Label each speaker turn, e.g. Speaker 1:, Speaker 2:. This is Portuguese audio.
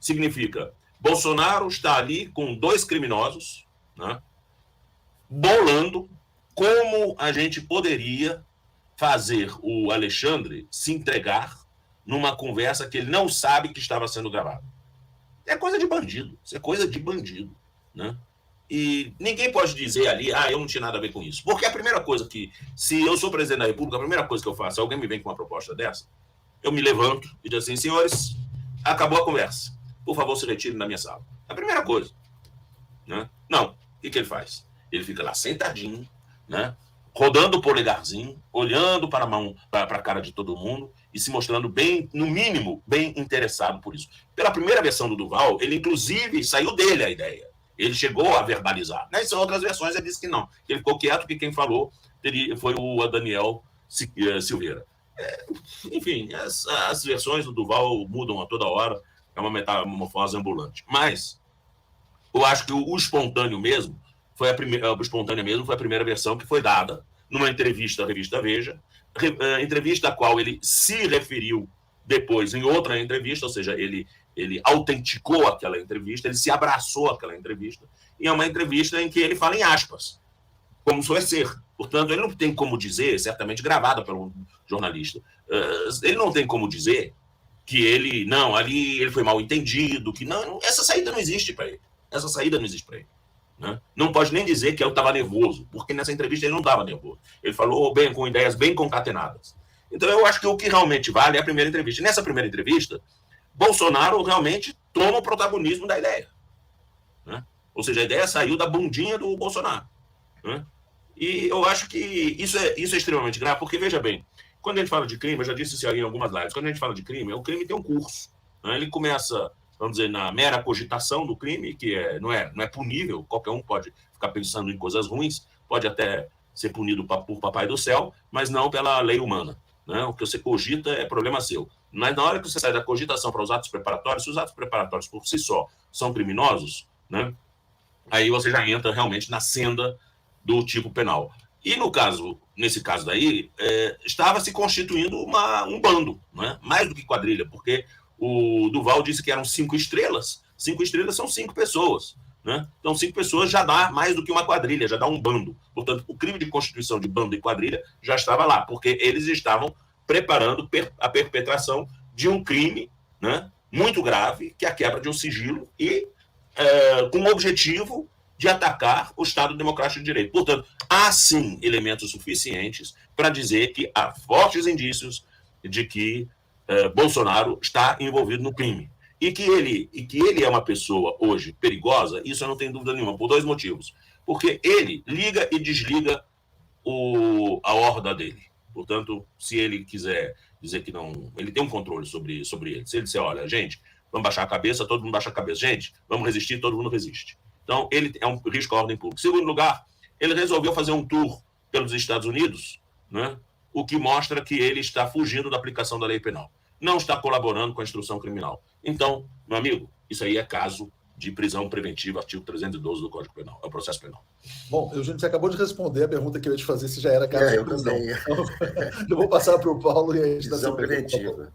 Speaker 1: significa Bolsonaro está ali com 2 criminosos, né, bolando como a gente poderia fazer o Alexandre se entregar numa conversa que ele não sabe que estava sendo gravada. É coisa de bandido, isso é coisa de bandido, né? E ninguém pode dizer ali, eu não tinha nada a ver com isso. Porque a primeira coisa que, se eu sou presidente da República, a primeira coisa que eu faço, se alguém me vem com uma proposta dessa, eu me levanto e digo assim, senhores, acabou a conversa. Por favor, se retire da minha sala. É a primeira coisa. Né? Não. O que ele faz? Ele fica lá sentadinho, né? Rodando o polegarzinho, olhando para a cara de todo mundo e se mostrando bem, no mínimo, bem interessado por isso. Pela primeira versão do Duval, ele inclusive saiu dele a ideia. Ele chegou a verbalizar. Nas outras versões ele disse que não. Ele ficou quieto, que quem falou foi o Daniel Silveira. Enfim, as versões do Duval mudam a toda hora. É uma metamorfose ambulante. Mas eu acho que o espontâneo mesmo foi a primeira versão que foi dada numa entrevista à revista Veja, entrevista a qual ele se referiu depois em outra entrevista, ou seja, ele autenticou aquela entrevista, ele se abraçou àquela entrevista, e é uma entrevista em que ele fala em aspas, como suele ser. Portanto, ele não tem como dizer, certamente gravada por um jornalista, ele não tem como dizer que ali ele foi mal entendido, que não, essa saída não existe para ele. Essa saída não existe para ele. Né? Não pode nem dizer que eu estava nervoso, porque nessa entrevista ele não estava nervoso. Ele falou bem, com ideias bem concatenadas. Então, eu acho que o que realmente vale é a primeira entrevista. E nessa primeira entrevista, Bolsonaro realmente toma o protagonismo da ideia. Né? Ou seja, a ideia saiu da bundinha do Bolsonaro. Né? E eu acho que isso é extremamente grave, porque, veja bem, quando a gente fala de crime, eu já disse isso aí em algumas lives, quando a gente fala de crime, o crime tem um curso. Né? Ele começa, vamos dizer, na mera cogitação do crime, que não é punível, qualquer um pode ficar pensando em coisas ruins, pode até ser punido por Papai do Céu, mas não pela lei humana. Né? O que você cogita é problema seu. Mas na hora que você sai da cogitação para os atos preparatórios, se os atos preparatórios por si só são criminosos, né? Aí você já entra realmente na senda do tipo penal. E nesse caso daí, estava se constituindo um bando, né? Mais do que quadrilha, porque o Duval disse que eram 5 estrelas. 5 estrelas são 5 pessoas. Né? Então, 5 pessoas já dá mais do que uma quadrilha, já dá um bando. Portanto, o crime de constituição de bando e quadrilha já estava lá, porque eles estavam preparando a perpetração de um crime, né, muito grave, que é a quebra de um sigilo e com o objetivo de atacar o Estado Democrático de Direito. Portanto, há sim elementos suficientes para dizer que há fortes indícios de que Bolsonaro está envolvido no crime. E que ele é uma pessoa hoje perigosa, isso eu não tenho dúvida nenhuma, por 2 motivos. Porque ele liga e desliga a horda dele. Portanto, se ele quiser dizer que não, ele tem um controle sobre ele. Se ele disser, olha, gente, vamos baixar a cabeça, todo mundo baixa a cabeça. Gente, vamos resistir, todo mundo resiste. Então, ele é um risco à ordem pública. Segundo lugar, ele resolveu fazer um tour pelos Estados Unidos, né, o que mostra que ele está fugindo da aplicação da lei penal. Não está colaborando com a instrução criminal. Então, meu amigo, isso aí é caso de prisão preventiva, artigo 312 do Código Penal, é o processo penal.
Speaker 2: Bom, Eugênio, você acabou de responder a pergunta que eu ia te fazer, se já era caso de prisão.
Speaker 3: Eu
Speaker 2: Eu vou passar para o Paulo e a gente
Speaker 3: prisão preventiva.